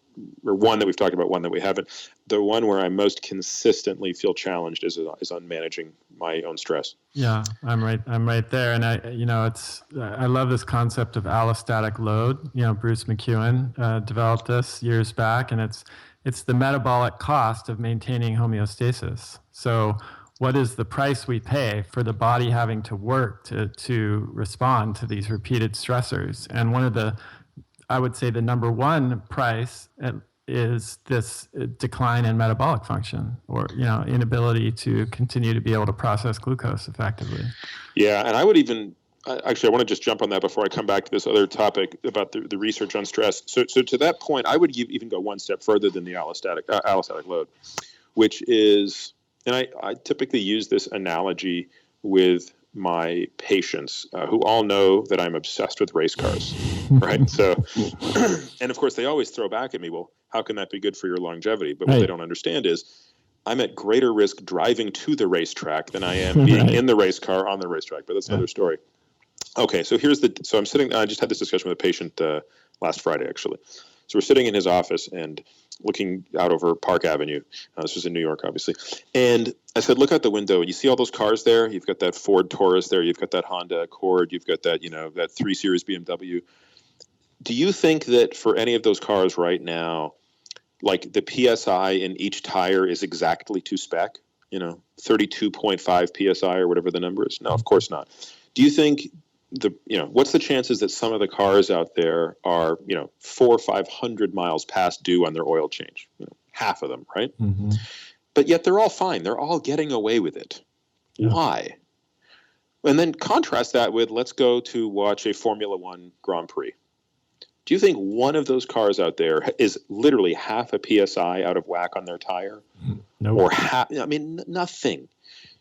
or one that we've talked about, one that we haven't. The one where I most consistently feel challenged is on managing my own stress. Yeah, I'm right there. And I love this concept of allostatic load. Bruce McEwen developed this years back, and it's the metabolic cost of maintaining homeostasis. So what is the price we pay for the body having to work to respond to these repeated stressors? And I would say the number one price is this decline in metabolic function, or inability to continue to be able to process glucose effectively. Yeah, and I would even actually I want to just jump on that before I come back to this other topic about the research on stress. So to that point, I would even go one step further than the allostatic load, which is, and I typically use this analogy with my patients who all know that I'm obsessed with race cars, right? So, and of course, they always throw back at me, well, how can that be good for your longevity? But what they don't understand is I'm at greater risk driving to the racetrack than I am being in the race car on the racetrack. But that's another story. Okay, so so I'm sitting, I just had this discussion with a patient last Friday, actually. So we're sitting in his office and looking out over Park Avenue. This was in New York, obviously. And I said, look out the window, and you see all those cars there? You've got that Ford Taurus there. You've got that Honda Accord. You've got that, that 3 Series BMW. Do you think that for any of those cars right now, like the PSI in each tire is exactly to spec? 32.5 PSI or whatever the number is? No, of course not. Do you think what's the chances that some of the cars out there are, 400 or 500 miles past due on their oil change? Half of them, right? Mm-hmm. But yet they're all fine. They're all getting away with it. Yeah. Why? And then contrast that with, let's go to watch a Formula One Grand Prix. Do you think one of those cars out there is literally half a PSI out of whack on their tire? No. Or nothing.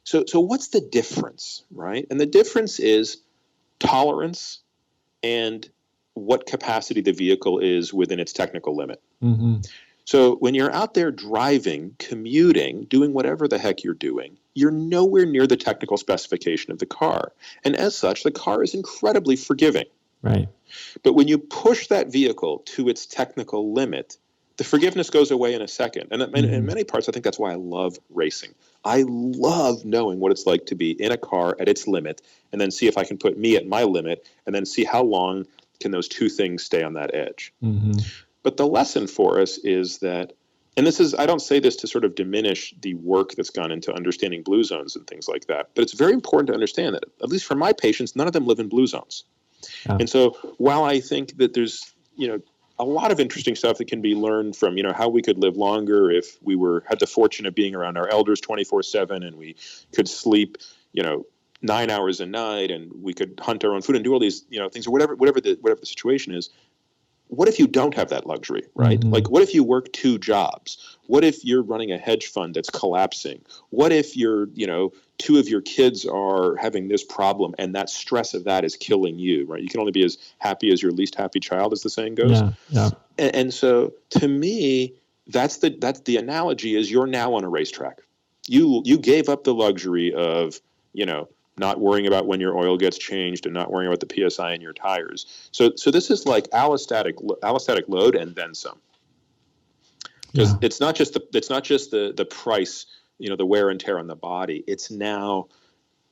So what's the difference, right? And the difference is tolerance and what capacity the vehicle is within its technical limit. Mm-hmm. So when you're out there driving, commuting, doing whatever the heck you're doing, you're nowhere near the technical specification of the car. And as such, the car is incredibly forgiving. Right. But when you push that vehicle to its technical limit, the forgiveness goes away in a second. And in many parts, I think that's why I love racing. I love knowing what it's like to be in a car at its limit and then see if I can put me at my limit and then see how long can those two things stay on that edge. Mm-hmm. But the lesson for us is that, and I don't say this to sort of diminish the work that's gone into understanding blue zones and things like that, but it's very important to understand that, at least for my patients, none of them live in blue zones. Yeah. And so while I think that there's, a lot of interesting stuff that can be learned from, how we could live longer if we had the fortune of being around our elders 24/7 and we could sleep, 9 hours a night and we could hunt our own food and do all these, things or whatever the situation is. What if you don't have that luxury, right? Mm-hmm. Like, what if you work 2 jobs? What if you're running a hedge fund that's collapsing? What if 2 of your kids are having this problem and that stress of that is killing you, right? You can only be as happy as your least happy child, as the saying goes. Yeah. And so to me, that's the analogy is you're now on a racetrack. You gave up the luxury of, not worrying about when your oil gets changed and not worrying about the PSI in your tires. So this is like allostatic load and then some. Because it's not just the price, the wear and tear on the body. It's now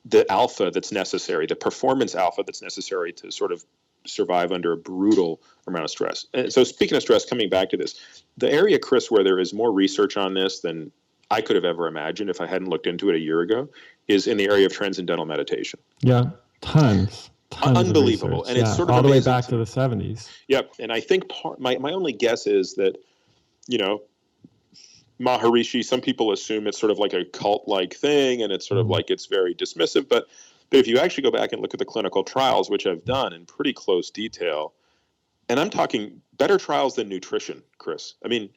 the alpha that's necessary, the performance alpha that's necessary to sort of survive under a brutal amount of stress. And so speaking of stress, coming back to this, the area, Chris, where there is more research on this than I could have ever imagined if I hadn't looked into it a year ago, is in the area of transcendental meditation. Yeah, tons unbelievable. And it's sort of all the way back to the 70s. Yep. And I think my only guess is that, Maharishi, some people assume it's sort of like a cult-like thing and it's sort of like it's very dismissive. But if you actually go back and look at the clinical trials, which I've done in pretty close detail, and I'm talking better trials than nutrition, Chris. I mean,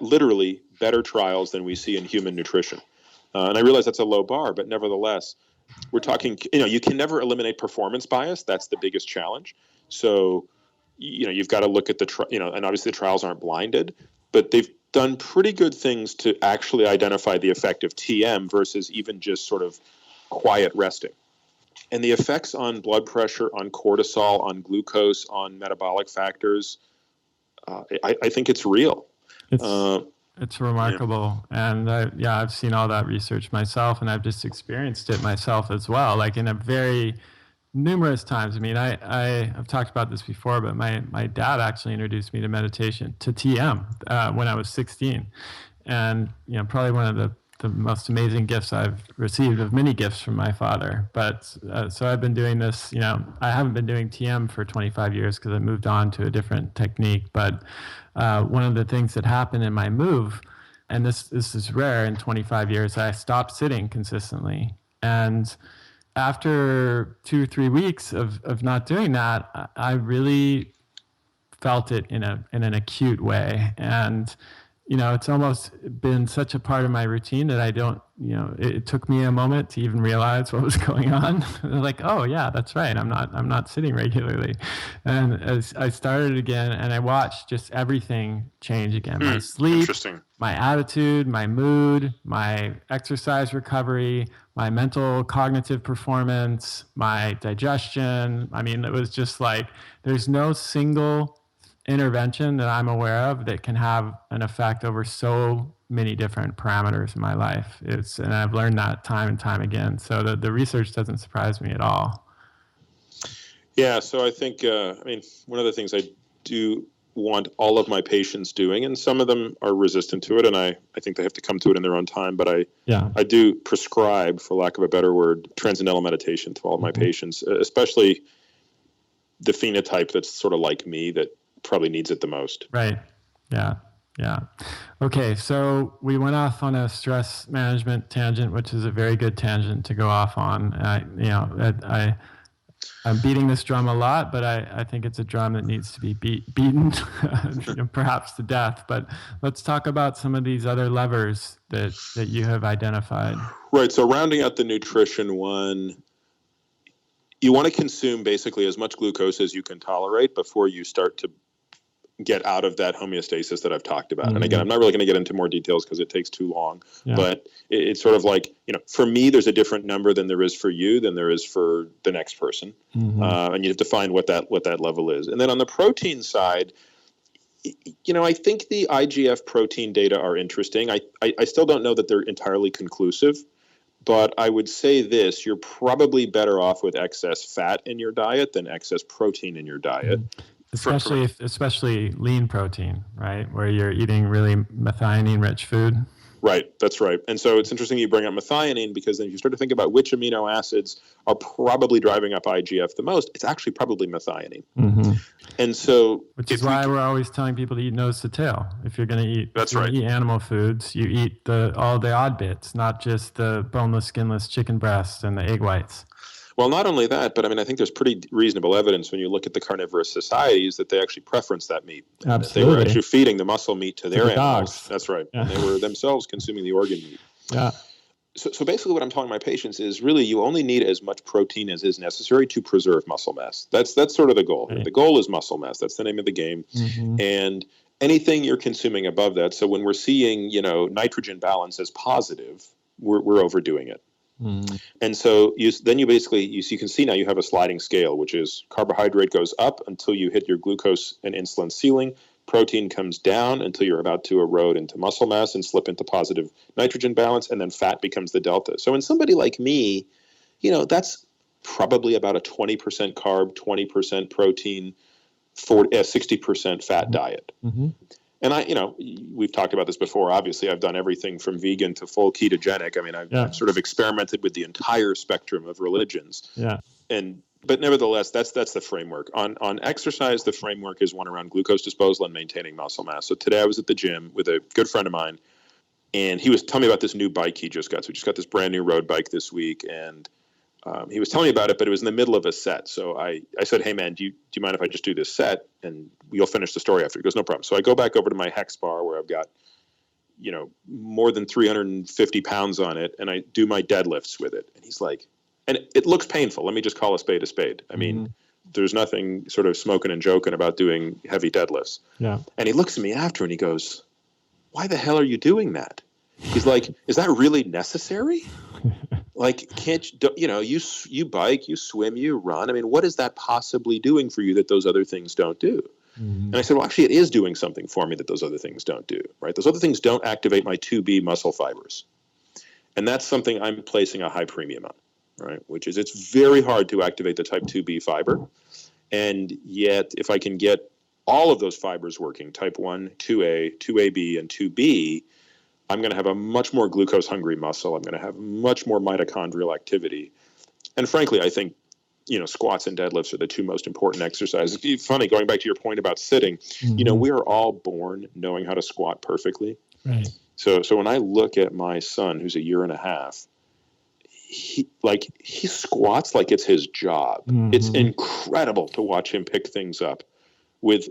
literally better trials than we see in human nutrition. And I realize that's a low bar, but nevertheless, we're talking, you can never eliminate performance bias. That's the biggest challenge. So, you've got to look at and obviously the trials aren't blinded, but they've done pretty good things to actually identify the effect of TM versus even just sort of quiet resting. And the effects on blood pressure, on cortisol, on glucose, on metabolic factors, I think it's real. It's remarkable. Yeah. And I've seen all that research myself, and I've just experienced it myself as well, like in a very numerous times. I mean, I've talked about this before, but my dad actually introduced me to meditation, to TM, when I was 16. And, probably one of the most amazing gifts I've received, of many gifts from my father. But so I've been doing this, I haven't been doing TM for 25 years because I moved on to a different technique. But one of the things that happened in my move, and this is rare in 25 years, I stopped sitting consistently. And after 2 or 3 weeks of not doing that, I really felt it in an acute way. And it's almost been such a part of my routine that I don't, it took me a moment to even realize what was going on. Like, oh yeah, that's right. I'm not sitting regularly. And as I started again and I watched just everything change again, my sleep, Interesting. my attitude, my mood, my exercise recovery, my mental cognitive performance, my digestion. I mean, it was just like, there's no single intervention that I'm aware of that can have an effect over so many different parameters in my life. And I've learned that time and time again. So the research doesn't surprise me at all. Yeah. So I think, one of the things I do want all of my patients doing, and some of them are resistant to it, and I think they have to come to it in their own time, but I do prescribe, for lack of a better word, transcendental meditation to all of my patients, especially the phenotype that's sort of like me that probably needs it the most. Right. Yeah. Yeah. Okay. So we went off on a stress management tangent, which is a very good tangent to go off on. I'm beating this drum a lot, but I think it's a drum that needs to be beaten, perhaps to death. But let's talk about some of these other levers that you have identified. Right. So rounding out the nutrition one, you want to consume basically as much glucose as you can tolerate before you start to get out of that homeostasis that I've talked about. And again, I'm not really going to get into more details because it takes too long, but it's sort of like, for me, there's a different number than there is for you, than there is for the next person. And you have to find what that level is. And then on the protein side, I think the IGF protein data are interesting. I still don't know that they're entirely conclusive, but I would say this: you're probably better off with excess fat in your diet than excess protein in your diet. Especially lean protein, right? Where you're eating really methionine-rich food. Right, that's right. And so it's interesting you bring up methionine, because then if you start to think about which amino acids are probably driving up IGF the most, it's actually probably methionine. And so, which is why we're always telling people to eat nose to tail. If you're going to eat, eat animal foods, you eat all the odd bits, not just the boneless, skinless chicken breast and the egg whites. Well, not only that, but I think there's pretty reasonable evidence when you look at the carnivorous societies that they actually preference that meat. Absolutely. They were actually feeding the muscle meat to their animals. Dogs. That's right. Yeah. And they were themselves consuming the organ meat. Yeah. So basically what I'm telling my patients is really you only need as much protein as is necessary to preserve muscle mass. That's sort of the goal. Right. The goal is muscle mass. That's the name of the game. And anything you're consuming above that. So when we're seeing, nitrogen balance as positive, we're overdoing it. And so you can see now you have a sliding scale, which is carbohydrate goes up until you hit your glucose and insulin ceiling. Protein comes down until you're about to erode into muscle mass and slip into positive nitrogen balance, and then fat becomes the delta. So in somebody like me, that's probably about a 20% carb, 20% protein, 60% fat diet. And we've talked about this before. Obviously, I've done everything from vegan to full ketogenic. I've sort of experimented with the entire spectrum of religions. Yeah. But nevertheless, that's the framework. On exercise, the framework is one around glucose disposal and maintaining muscle mass. So today I was at the gym with a good friend of mine, and he was telling me about this new bike he just got. So he just got this brand new road bike this week, and he was telling me about it, but it was in the middle of a set. So I said, hey, man, do you mind if I just do this set and you'll finish the story after? He goes, no problem. So I go back over to my hex bar where I've got, more than 350 pounds on it, and I do my deadlifts with it. And he's like, and it looks painful. Let me just call a spade a spade. I mean, there's nothing sort of smoking and joking about doing heavy deadlifts. Yeah. And he looks at me after and he goes, why the hell are you doing that? He's like, is that really necessary? Like, can't you bike, you swim, you run. I mean, what is that possibly doing for you that those other things don't do? And I said, well, actually, it is doing something for me that those other things don't do, right? Those other things don't activate my 2B muscle fibers. And that's something I'm placing a high premium on, right? Which is it's very hard to activate the type 2B fiber. And yet, if I can get all of those fibers working, type 1, 2A, 2AB, and 2B, I'm going to have a much more glucose-hungry muscle. I'm going to have much more mitochondrial activity. And frankly, I think, squats and deadlifts are the two most important exercises. It's funny, going back to your point about sitting, we are all born knowing how to squat perfectly. Right. So when I look at my son, who's a year and a half, he squats like it's his job. It's incredible to watch him pick things up with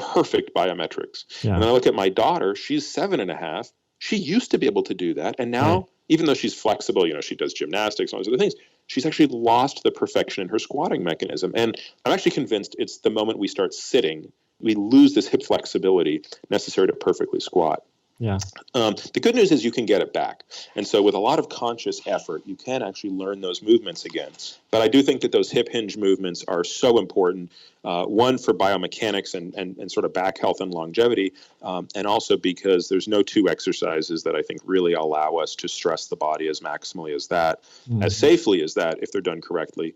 perfect biometrics. Yeah. And then I look at my daughter, she's 7.5. She used to be able to do that. And now, Right. even though she's flexible, she does gymnastics and all these other things, she's actually lost the perfection in her squatting mechanism. And I'm actually convinced it's the moment we start sitting, we lose this hip flexibility necessary to perfectly squat. Yeah. The good news is you can get it back. And so with a lot of conscious effort, you can actually learn those movements again. But I do think that those hip hinge movements are so important, one, for biomechanics and sort of back health and longevity, and also because there's no two exercises that I think really allow us to stress the body as maximally as that, as safely as that, if they're done correctly,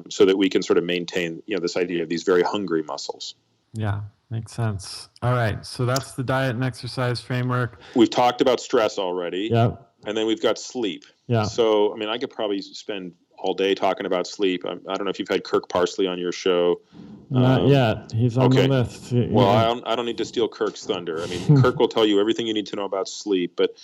so that we can sort of maintain, this idea of these very hungry muscles. Yeah, makes sense. All right, so that's the diet and exercise framework. We've talked about stress already. Yep. And then we've got sleep. Yeah. So, I could probably spend all day talking about sleep. I don't know if you've had Kirk Parsley on your show. Not yet. He's on the list. Well, I don't need to steal Kirk's thunder. Kirk will tell you everything you need to know about sleep. But,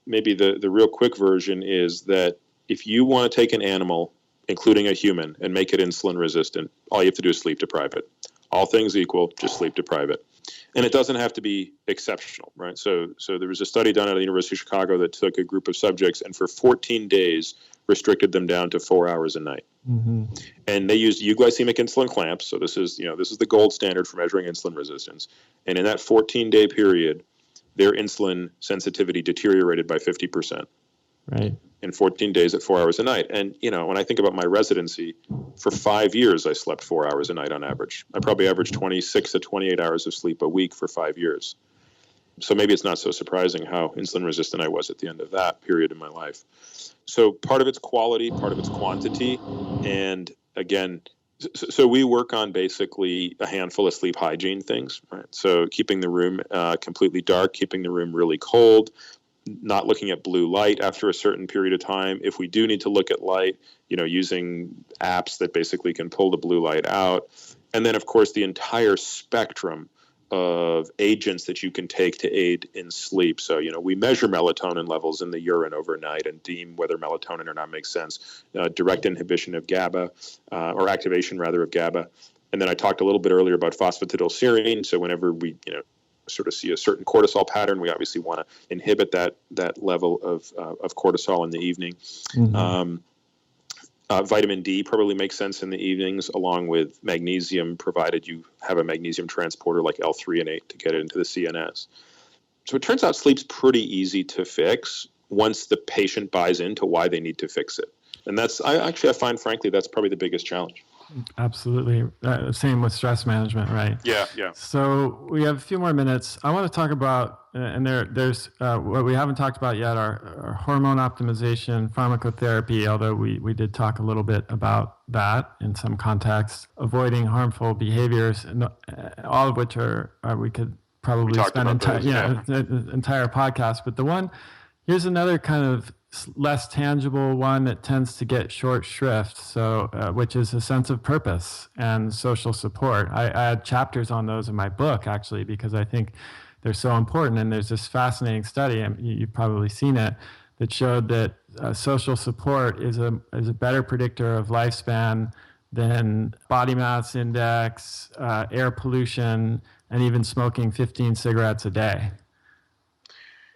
maybe the real quick version is that if you want to take an animal, including a human, and make it insulin resistant, all you have to do is sleep deprive it. All things equal, just sleep deprive it. And it doesn't have to be exceptional, right? So there was a study done at the University of Chicago that took a group of subjects and for 14 days restricted them down to 4 hours a night. Mm-hmm. And they used euglycemic insulin clamps. So this is the gold standard for measuring insulin resistance. And in that 14-day period, their insulin sensitivity deteriorated by 50%. Right. In 14 days at 4 hours a night. And, when I think about my residency, for 5 years, I slept 4 hours a night on average. I probably averaged 26 to 28 hours of sleep a week for 5 years. So maybe it's not so surprising how insulin resistant I was at the end of that period in my life. So part of it's quality, part of it's quantity. And again, so we work on basically a handful of sleep hygiene things, right? So keeping the room completely dark, keeping the room really cold, not looking at blue light after a certain period of time. If we do need to look at light, using apps that basically can pull the blue light out. And then, of course, the entire spectrum of agents that you can take to aid in sleep. So, we measure melatonin levels in the urine overnight and deem whether melatonin or not makes sense. Direct inhibition of GABA, or activation rather of GABA. And then I talked a little bit earlier about phosphatidylserine. So whenever we, sort of see a certain cortisol pattern, we obviously want to inhibit that level of cortisol in the evening. Mm-hmm. Vitamin D probably makes sense in the evenings, along with magnesium, provided you have a magnesium transporter like L-threonate to get it into the CNS. So it turns out sleep's pretty easy to fix once the patient buys into why they need to fix it. And I find, frankly, that's probably the biggest challenge. Absolutely. Same with stress management, right? Yeah. So we have a few more minutes. I want to talk about, and there's what we haven't talked about yet, our hormone optimization, pharmacotherapy, although we did talk a little bit about that in some context, avoiding harmful behaviors, and all of which are we could probably spend an entire podcast. But here's another kind of less tangible one that tends to get short shrift, which is a sense of purpose and social support. I had chapters on those in my book, actually, because I think they're so important. And there's this fascinating study, and you've probably seen it, that showed that social support is a better predictor of lifespan than body mass index, air pollution, and even smoking 15 cigarettes a day.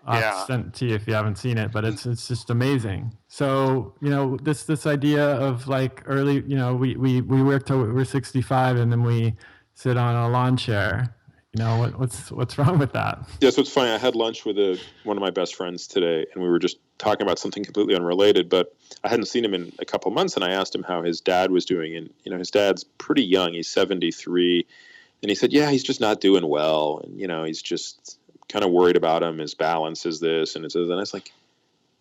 I'll send it to you if you haven't seen it, but it's just amazing. So, this idea of like early, we work till we're 65 and then we sit on a lawn chair. What's wrong with that? Yes, what's funny, I had lunch with one of my best friends today, and we were just talking about something completely unrelated, but I hadn't seen him in a couple months, and I asked him how his dad was doing. And, his dad's pretty young. He's 73. And he said, yeah, he's just not doing well. And, he's just kind of worried about him. His balance is this and it's this. And I was like,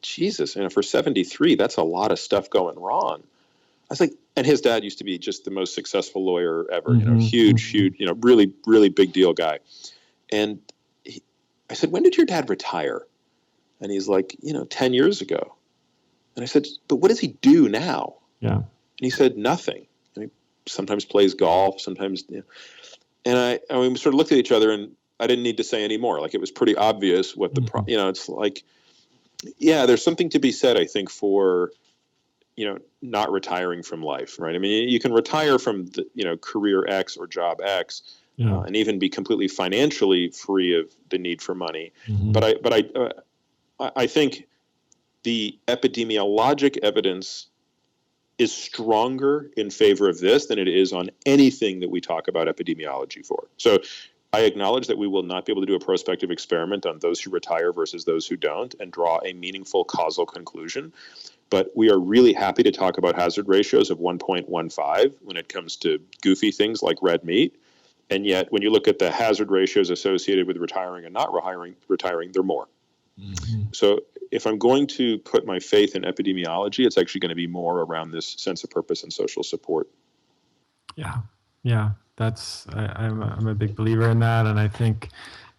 Jesus, for 73, that's a lot of stuff going wrong. I was like, and his dad used to be just the most successful lawyer ever, huge, really, really big deal guy. And I said, when did your dad retire? And he's like, 10 years ago. And I said, but what does he do now? Yeah. And he said, nothing. And he sometimes plays golf, sometimes, and we sort of looked at each other, and I didn't need to say any more. Like, it was pretty obvious what the it's like, there's something to be said, I think, for, not retiring from life, right? I mean, you can retire from the, career X or job X, and even be completely financially free of the need for money. I think the epidemiologic evidence is stronger in favor of this than it is on anything that we talk about epidemiology for. So I acknowledge that we will not be able to do a prospective experiment on those who retire versus those who don't and draw a meaningful causal conclusion. But we are really happy to talk about hazard ratios of 1.15 when it comes to goofy things like red meat. And yet, when you look at the hazard ratios associated with retiring and not retiring, they're more. So if I'm going to put my faith in epidemiology, it's actually going to be more around this sense of purpose and social support. Yeah. I'm a big believer in that, and I think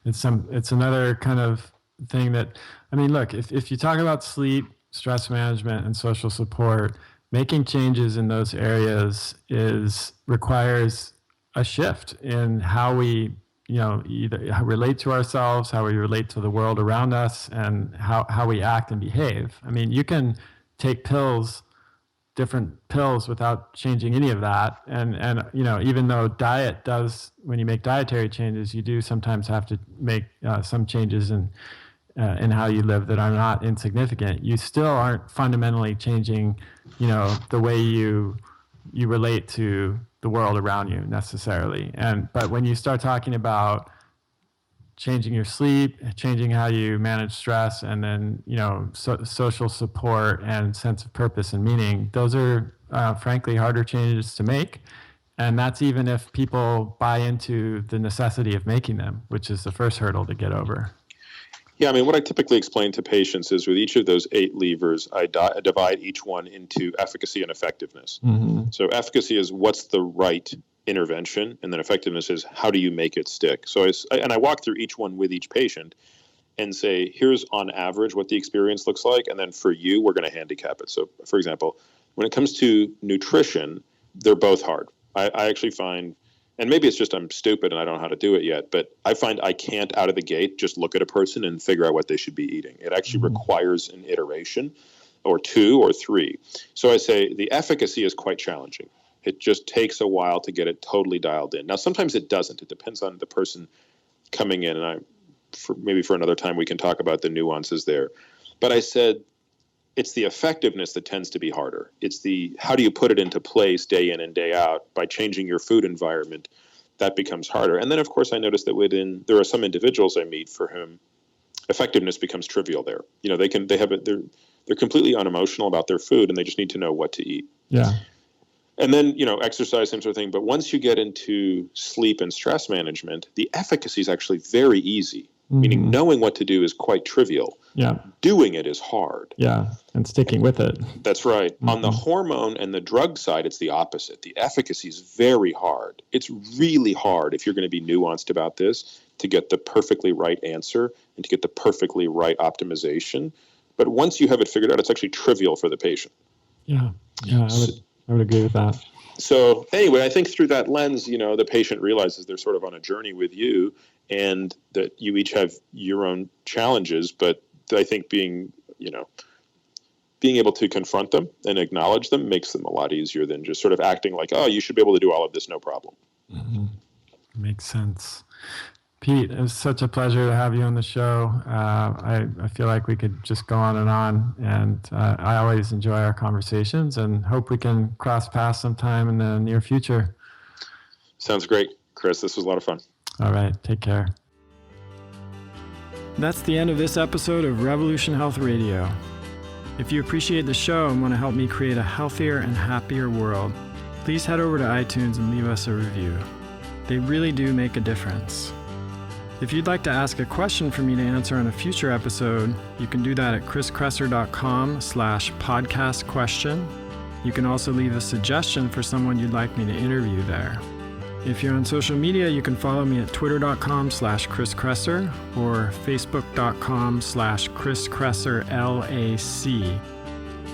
it's another kind of thing that, I mean, look, if you talk about sleep, stress management, and social support, making changes in those areas requires a shift in how we, either relate to ourselves, how we relate to the world around us, and how we act and behave. I mean, you can take different pills without changing any of that. And even though diet does, when you make dietary changes, you do sometimes have to make some changes in how you live that are not insignificant. You still aren't fundamentally changing, the way you relate to the world around you necessarily. But when you start talking about changing your sleep, changing how you manage stress, and then, social support and sense of purpose and meaning, those are frankly harder changes to make. And that's even if people buy into the necessity of making them, which is the first hurdle to get over. Yeah, I mean, what I typically explain to patients is with each of those 8 levers, I divide each one into efficacy and effectiveness. So efficacy is what's the right intervention, and then effectiveness is how do you make it stick. So I walk through each one with each patient and say, here's on average what the experience looks like, and then for you, we're going to handicap it. So, for example, when it comes to nutrition, they're both hard. I actually find, and maybe it's just I'm stupid and I don't know how to do it yet, but I find I can't out of the gate just look at a person and figure out what they should be eating. It actually requires an iteration or 2 or 3. So I say the efficacy is quite challenging. It just takes a while to get it totally dialed in. Now, sometimes it doesn't. It depends on the person coming in, and maybe for another time we can talk about the nuances there. But I said it's the effectiveness that tends to be harder. It's the how do you put it into place day in and day out by changing your food environment. That becomes harder. And then, of course, I noticed that there are some individuals I meet for whom effectiveness becomes trivial there. They're completely unemotional about their food, and they just need to know what to eat. Yeah. And then, exercise, same sort of thing. But once you get into sleep and stress management, the efficacy is actually very easy, meaning knowing what to do is quite trivial. Yeah. Doing it is hard. Yeah, and sticking with it. That's right. On the hormone and the drug side, it's the opposite. The efficacy is very hard. It's really hard, if you're going to be nuanced about this, to get the perfectly right answer and to get the perfectly right optimization. But once you have it figured out, it's actually trivial for the patient. Yeah, I would agree with that. So anyway, I think through that lens, the patient realizes they're sort of on a journey with you and that you each have your own challenges. But I think being able to confront them and acknowledge them makes them a lot easier than just sort of acting like, oh, you should be able to do all of this, no problem. Makes sense. Pete, it was such a pleasure to have you on the show. I feel like we could just go on, and I always enjoy our conversations and hope we can cross paths sometime in the near future. Sounds great, Chris. This was a lot of fun. All right, take care. That's the end of this episode of Revolution Health Radio. If you appreciate the show and want to help me create a healthier and happier world, please head over to iTunes and leave us a review. They really do make a difference. If you'd like to ask a question for me to answer on a future episode, you can do that at chriskresser.com/podcast question. You can also leave a suggestion for someone you'd like me to interview there. If you're on social media, you can follow me at twitter.com/chriskresser or facebook.com/chriskresser L.A.C.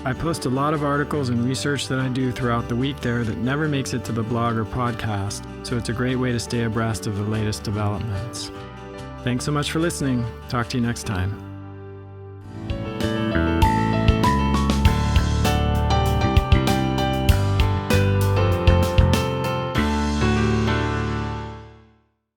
I post a lot of articles and research that I do throughout the week there that never makes it to the blog or podcast, so it's a great way to stay abreast of the latest developments. Thanks so much for listening. Talk to you next time.